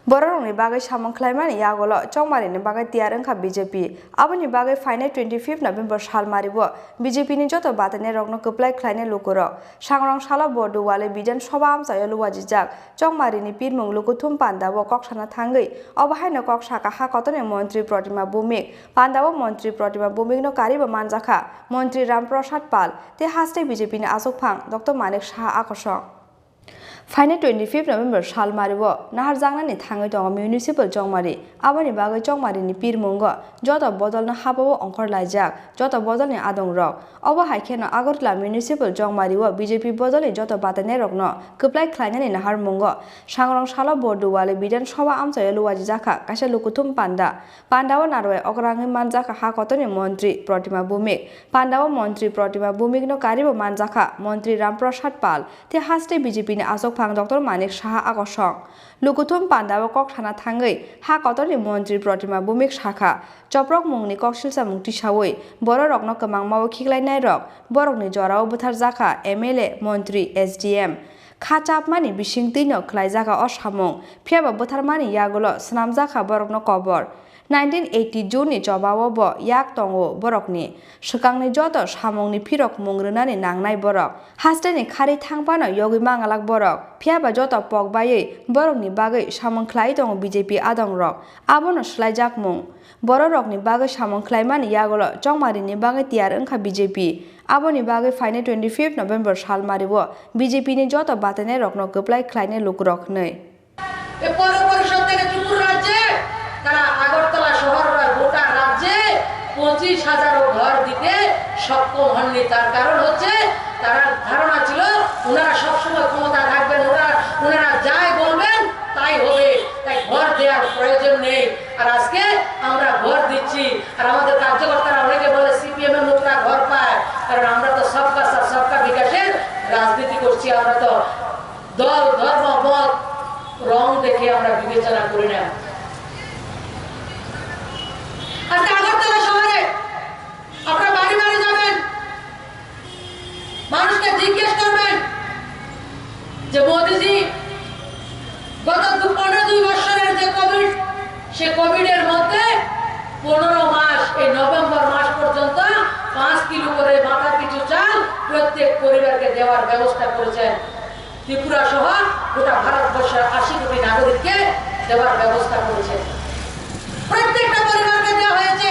Bororongni bagai samang Khlainani yagolo chongmarini bagai tiar wngkha BJP aboni bagai fainai 25 November salmaribo BJP ni joto Batainairokno Kwplai khlainai lukurok sangrong sala Bodolni Bidhansabha Amchaio luwajijak chongmarini pirmung Lukuthum Panda bo koksana thangui obahaino koksaka ha kotoni Montri Protima Bumik Panda bo Montri Protima Bumik no karibo Khlaijaka Montri Ramprasad Pal te haste BJP ni asokphang Dr. Manik Saha akosok Fainai 25 November salmaribo Naharmungo thangui tongo municipal chongmari aboni bagai chongmarini pirmungo joto Bodolni habao ongkor laijak joto Bodolni adongrok obo haikeno Agortla municipal chongmaribo BJP Bodolni joto Batainairokno Kwplai Khlainani Naharmungo sangrong sala Bodolni Bidhansabha Amchaio luwajijaka kaisa Lukuthum Panda Pandao narwe okrangui manjaka ha kotoni Montri Protima Bumik Pandao Montri Protima Bumik no karibo manjaka Montri Ramprasad Pal te haste BJP ni asokphang Dr. Manik Saha akosok Lukuthum Panda kok thana thangui ha kotoni Montri Protima Bumik Shakha Choprok mungni koksilsa mungti sawi bororokno kwmangma Khlainairok borokni jorao Butharjaka MLA Montri SDM Khachapmani bisingtino Khlaijaka osamung phiaba Butharmani yagolo snamjaka borokno kobor 1980 June jobao bo yak tongo borokni swkangni joto samungni phirok mungrunani nangnai borok hasteni khari thangpano yogi mangalak borok phiaba joto pokbai borokni bagai samung khlai tongo BJP adongrok abono Khlaijak mung bororokni bagai samung khlaimani yagolo chongmarini bagai tiar wngkha BJP aboni bagai fainai 25 November salmaribo BJP ni joto Batainairokno Kwplai khlainai lukurok nei তারা আগরতলা শহর গোটা রাজ্যে 25,000 ঘর দিতে সক্ষম হননি তার কারণ হচ্ছে তার ধারণা ছিল ওনারা সব সময় ক্ষমতা থাকবেন ওনারা যাই বলবেন তাই হবে তাই ঘর দেওয়ার প্রয়োজন নেই আর আজকে আমরা ঘর দিচ্ছি আর আমাদের কার্যকর্তারা অনেকে বলে সিপিএম এর লোকরা ঘর পায় কারণ আমরা তো সবকা সাথ সবকা বিকাশের রাজনীতি করছি আমরা তো দল ধর্ম মত রং দেখে আমরা বিবেচনা করি না আজকে আগরতলা শহরে আপনারা বাড়ি বাড়ি যাবেন মানুষকে জিজ্ঞেস করবেন যে মোদিজি গত 15 বছরের যে কোভিড সে কোভিডের মধ্যে 15 মাস এই নভেম্বর মাস পর্যন্ত 5 কিলো করে মাথা পিছু চাল প্রত্যেক পরিবারকে দেওয়ার ব্যবস্থা করেছেন ত্রিপুরা সহ গোটা ভারতবর্ষের 80 কোটি নাগরিককে দেওয়ার ব্যবস্থা করেছেন প্রত্যেকটা পরিবারকে দেওয়া হয়েছে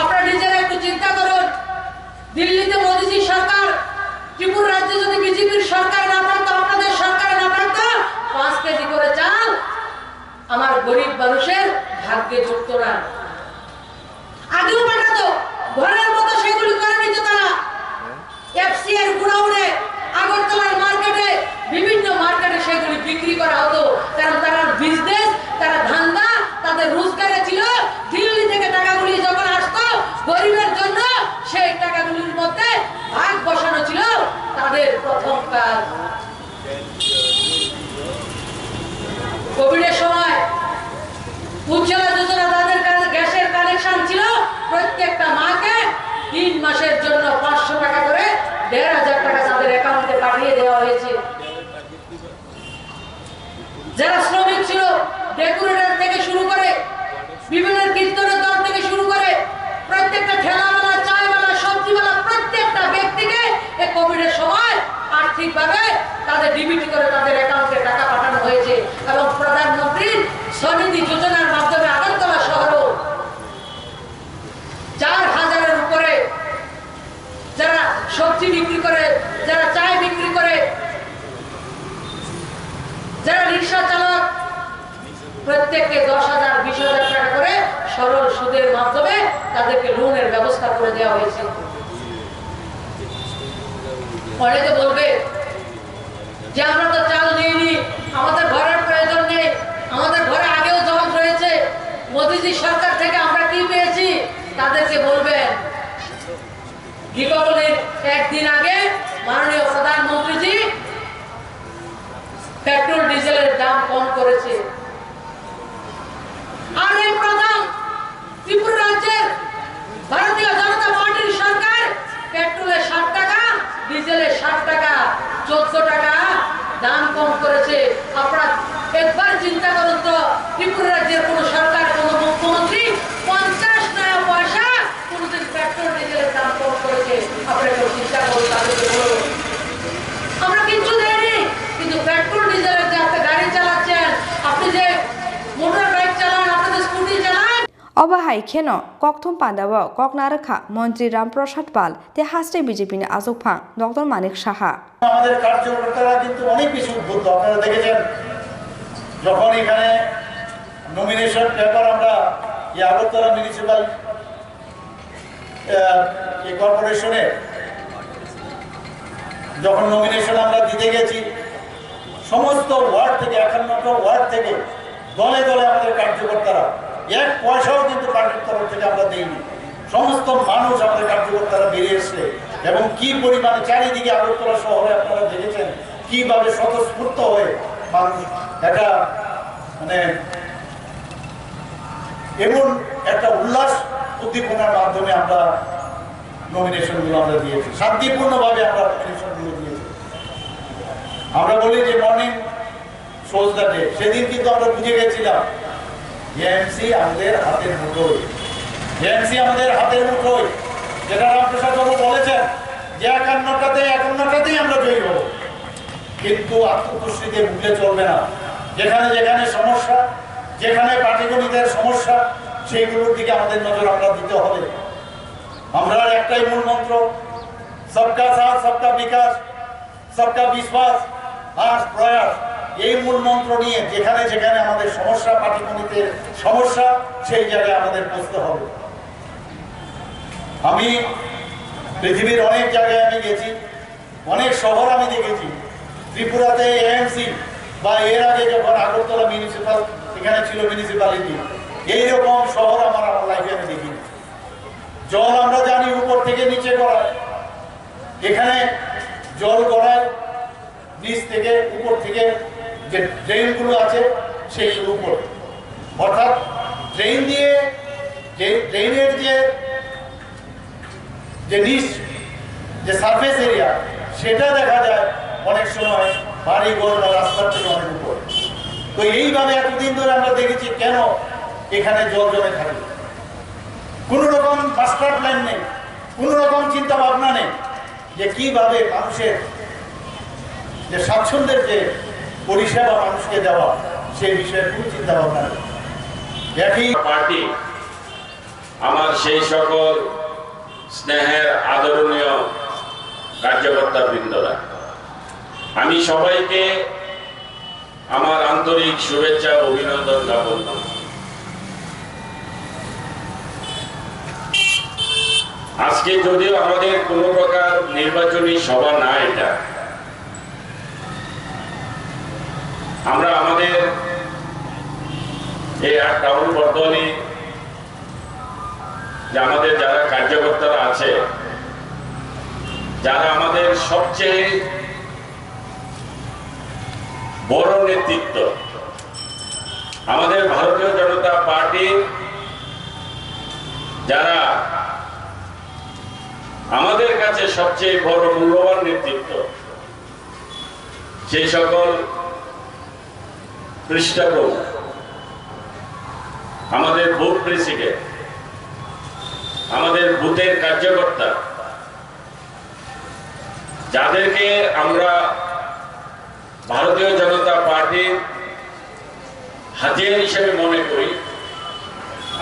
আপনারা নিজেরা একটু চিন্তা করুন দিল্লিতে মোদিজি সরকার ত্রিপুরা রাজ্যে যদি বিজেপির সরকার না থাকতো আপনাদের সরকার না থাকতো 5 কেজি করে চাল আমার গরিব মানুষের ভাগ্যে জুটতো না আগেও পাঠাতো ঘরের মতো সেগুলি করে নিত তারা এফসিআর গুড়াউনে আগরতলার মার্কেটে বিভিন্ন মার্কেটে সেগুলি বিক্রি করা হতো কারণ তারা বিজনেস তারা ধান্দা তাদের রোজগারে ছিল দিল্লি থেকে টাকাগুলি যখন আসতো গরিবের জন্য সেই টাকাগুলির মধ্যে ভাগ বসানো ছিল তাদের প্রথম কাজ কোভিডের সময় উজ্জ্বলা যোজনা তাদের কাছে গ্যাসের কানেকশন ছিল প্রত্যেকটা মাকে 3 মাসের জন্য 500 টাকা করে 1,500 টাকা তাদের অ্যাকাউন্টে পাঠিয়ে দেওয়া হয়েছে যারা শ্রমিক ছিল ডেকোরেটর থেকে শুরু করে বিভিন্ন কীর্তনের দল থেকে শুরু করে প্রত্যেকটা ঠেলাওয়ালা চায়ওয়ালা সবজিওয়ালা প্রত্যেকটা ব্যক্তিকে এই কোভিডের সময় আর্থিকভাবে তাদের ডিবিটি করে তাদের অ্যাকাউন্টে টাকা পাঠানো হয়েছে এবং প্রধানমন্ত্রীর স্বনিধি যোজনার মাধ্যমে আগরতলা শহরেও 4,000-এর উপরে যারা সবজি বিক্রি করে যারা চায় বিক্রি করে যারা রিক্সা চালক প্রত্যেককে 10,000 20,000 টাকা করে সরল সুদের মাধ্যমে তাদেরকে লোনের ব্যবস্থা করে দেওয়া হয়েছে অনেকে বলবে যে আমরা তো চাল নিইনি আমাদের ঘরের প্রয়োজন নেই আমাদের ঘরে আগেও জল রয়েছে মোদিজি সরকার থেকে আমরা কি পেয়েছি তাদেরকে বলবেন দীপাবলির একদিন আগে মাননীয় প্রধানমন্ত্রীজি পেট্রোল ডিজেলের দাম কম করেছে আর এই প্রথম ত্রিপুরা রাজ্যের ভারতীয় জনতা পার্টির সরকার পেট্রোলে 60 টাকা ডিজেলে 60 টাকা 14 টাকা দাম কম করেছে আপনারা একবার চিন্তা করুন অবাহাই খেন ককথম পান্ডাব ককনারখা মন্ত্রী রামপ্রসাদ পাল তে হাস্টে বিজেপি নি আজক ফাং ডক্টর মানিক সাহা। আমাদের কার্যকর্তারা কিন্তু অনেক বেশি উদ্বুদ্ধ। আপনারা দেখেছেন যখন এখানে নমিনেশন পেপার আমরা আগরতলা মিউনিসিপাল কর্পোরেশনে যখন নমিনেশন আমরা দিতে গেছি, সমস্ত ওয়ার্ড থেকে 51টা ওয়ার্ড থেকে দলে দলে আমাদের কার্যকর্তারা, এক পয়সাও কিন্তু পার্টির তরফ থেকে আমরা দিইনি। সমস্ত মানুষ আমাদের কার্যকর্তারা বেরিয়ে এসছে এবং কি পরিমাণে চারিদিকে আগরতলা শহরে আপনারা দেখেছেন কিভাবে স্বতঃস্ফূর্ত হয়ে মানুষ একটা মানে এমন একটা উল্লাস উদ্দীপনার মাধ্যমে আমরা নমিনেশনগুলো আমরা দিয়েছি, শান্তিপূর্ণভাবে আমরা নমিনেশনগুলো দিয়েছি। আমরা বলি যে মর্নিং শোজ দ্য ডে, সেদিন কিন্তু আমরা বুঝে গেছিলাম এএমসি আমাদের হাতের মুঠোয়, এএমসি আমাদের হাতের মুঠোয়। যেটা রামপ্রসাদ বাবু বলেছেন যে 51টাতেই আমরা জয়ী হব, কিন্তু আত্মতুষ্টিতে ভুলে চলবে না। যেখানে যেখানে সমস্যা, যেখানে পাটিগণিতের সমস্যা, সেইগুলোর দিকে আমাদের নজর আমরা দিতে হবে। আমরা একটাই মূল মন্ত্র, সবকা সাথ সবকা বিকাশ সবকা বিশ্বাস আর প্রয়াস, এই মূল মন্ত্র নিয়ে যেখানে যেখানে আমাদের সমস্যা, পাটিগণিতের সমস্যা, সেই জায়গায় আমাদের বসতে হবে। আমি পৃথিবীর অনেক জায়গায় আমি গেছি, অনেক শহর আমি দেখেছি। ত্রিপুরাতে এএমসি বা এর আগে যখন আগরতলা মিউনিসিপাল এখানে ছিল মিউনিসিপ্যালিটি, এইরকম শহর আমার লাইফে আমি দেখিনি। জল আমরা জানি উপর থেকে নিচে গড়ায়, এখানে জল গড়ায় নিচ থেকে উপর থেকে, যে ড্রেনগুলো আছে সেইগুলো উপর, অর্থাৎ ড্রেন দিয়ে যে ড্রেনের যে নিচ যে সারফেস এরিয়া, সেটা দেখা যায় অনেক সময় বাড়ি ঘর বা রাস্তার থেকে অনেক উপর। তো এইভাবে এতদিন ধরে আমরা দেখেছি কেন এখানে জল জমে থাকে। কোনো রকম মাস্টার প্ল্যান নেই, কোনো রকম চিন্তা ভাবনা নেই যে কিভাবে মানুষের যে স্বাচ্ছন্দ্যের যে পরিষেবা মানুষকে দেওয়া, সেই বিষয়ে কোনো চিন্তা ভাবনা নেই। একই পার্টি আমার সেই সকল স্নেহের আদরণীয় কার্যকর্তা বৃন্দরা, আমি সবাইকে আমার আন্তরিক শুভেচ্ছা ও অভিনন্দন জ্ঞাপন করি। আজকে যদিও আমাদের কোনো প্রকার নির্বাচনী সভা না, এটা আমরা আমাদের এই টাউন বদলনি যে আমাদের যারা কার্যকর্তারা আছে, যারা আমাদের সবচেয়ে বড় নেতৃত্ব, আমাদের ভারতীয় জনতা পার্টির যারা আমাদের কাছে সবচেয়ে বড় মূল্যবান নেতৃত্ব, সেই সকল পৃষ্ঠপোষক, আমাদের বুথ প্রেসিডেন্ট, আমাদের বুথের কার্যকর্তা, যাদেরকে আমরা ভারতীয় জনতা পার্টির হাতিয়ার হিসেবে মনে করি,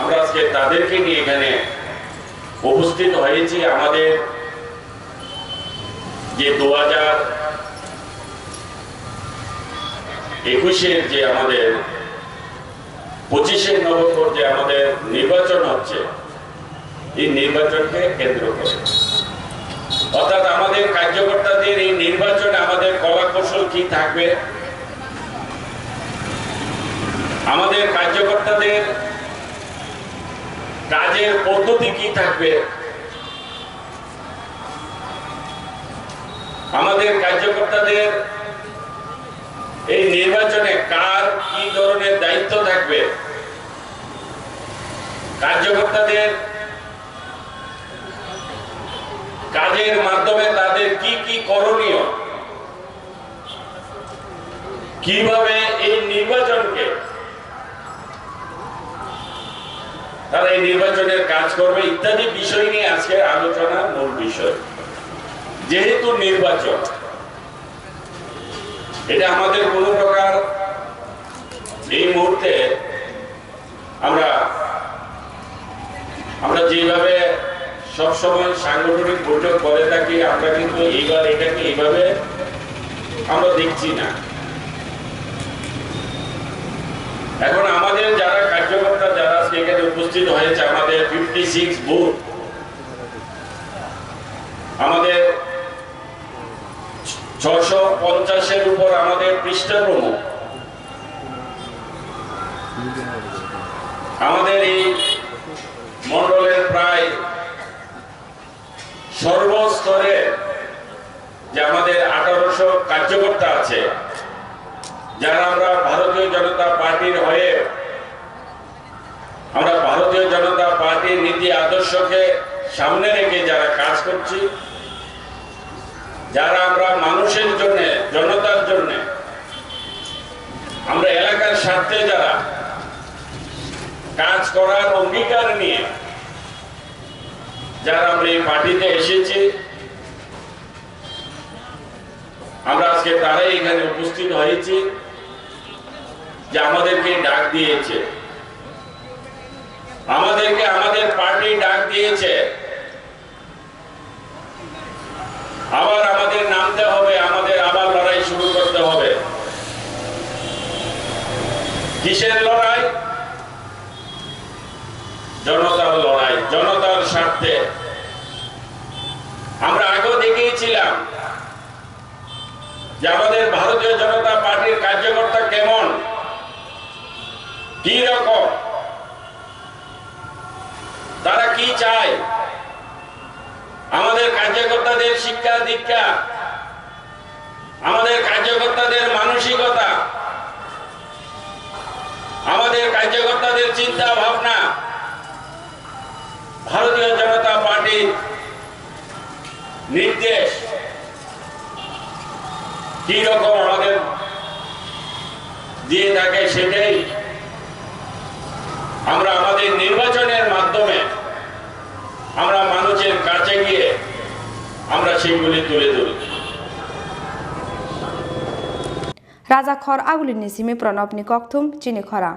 আমরা আজকে তাদেরকে নিয়ে এখানে উপস্থিত হয়েছি। আমাদের যে 2021-এর যে আমাদের 25-এর নভেম্বর যে আমাদের নির্বাচন হচ্ছে, এই নির্বাচনকে কেন্দ্র করে, অর্থাৎ আমাদের কার্যকর্তাদের এই নির্বাচনে আমাদের কলা কৌশল কি থাকবে, আমাদের কার্যকর্তাদের কাজের পদ্ধতি কি থাকবে, আমাদের কার্যকর্তাদের এই নির্বাচনে কার কি ধরনের দায়িত্ব থাকবে, কার্যকর্তাদের কাজের মাধ্যমে তাদের কি কি করণীয়, কিভাবে এই নির্বাচনকে তারা এই নির্বাচনের কাজ করবে, ইত্যাদি বিষয় নিয়ে আজকে আলোচনার মূল বিষয়। যেহেতু নির্বাচন, এটা আমাদের কোন প্রকার এই মুহূর্তে আমরা আমরা যেভাবে সবসময় সাংগঠনিক বৈঠক করে থাকি, আমরা কিন্তু এইবার এটাকে এইভাবে আমরা দেখছি না। এখন আমাদের যারা কার্যকর্তা যারা এখানে উপস্থিত হয়েছে, আমাদের 56 বুথ, আমাদের 650-এর উপর আমাদের পৃষ্ঠা প্রমুখ, আমাদের এই মন্ডলের প্রায় সর্বস্তরে যে আমাদের 1800 কার্যকর্তা আছে, যারা আমরা ভারতীয় জনতা পার্টির হয়ে আমরা ভারতীয় জনতা পার্টির নীতি আদর্শকে সামনে রেখে যারা কাজ করছি, যারা আমরা মানুষের জন্য, জনতার জন্য, আমরা এলাকার স্বার্থে যারা কাজ করার অঙ্গীকার নিয়ে যারা আমরা এই পার্টিতে এসেছি, আমরা আজকে তারাই এখানে উপস্থিত হয়েছি, যে আমাদেরকে ডাক দিয়েছে, আমাদেরকে আমাদের পার্টি ডাক দিয়েছে, আবার আমাদের নামতে হবে, আমাদের আবার লড়াই শুরু করতে হবে। কিসের লড়াই? জনতার লড়াই, জনতার স্বার্থে। আমরা আগেও দেখিয়েছিলাম যে আমাদের ভারতীয় জনতা পার্টির কার্যকর্তা কেমন, কি রকম, তারা কি চায়, আমাদের কার্যকর্তাদের শিক্ষা দীক্ষা, আমাদের কার্যকর্তাদের মানসিকতা, আমাদের কার্যকর্তাদের চিন্তা ভাবনা, ভারতীয় জনতা পার্টির নির্দেশ কি রকম আমাদের দিয়ে থাকে, সেটাই আমরা আমাদের নির্বাচনের মাধ্যমে আমরা মানুষের কাছে গিয়ে আমরা সেগুলি তুলে ধরি। রাজা খর আগুলি নিসিমি প্রণব নি ককথুম চিনি খরাং।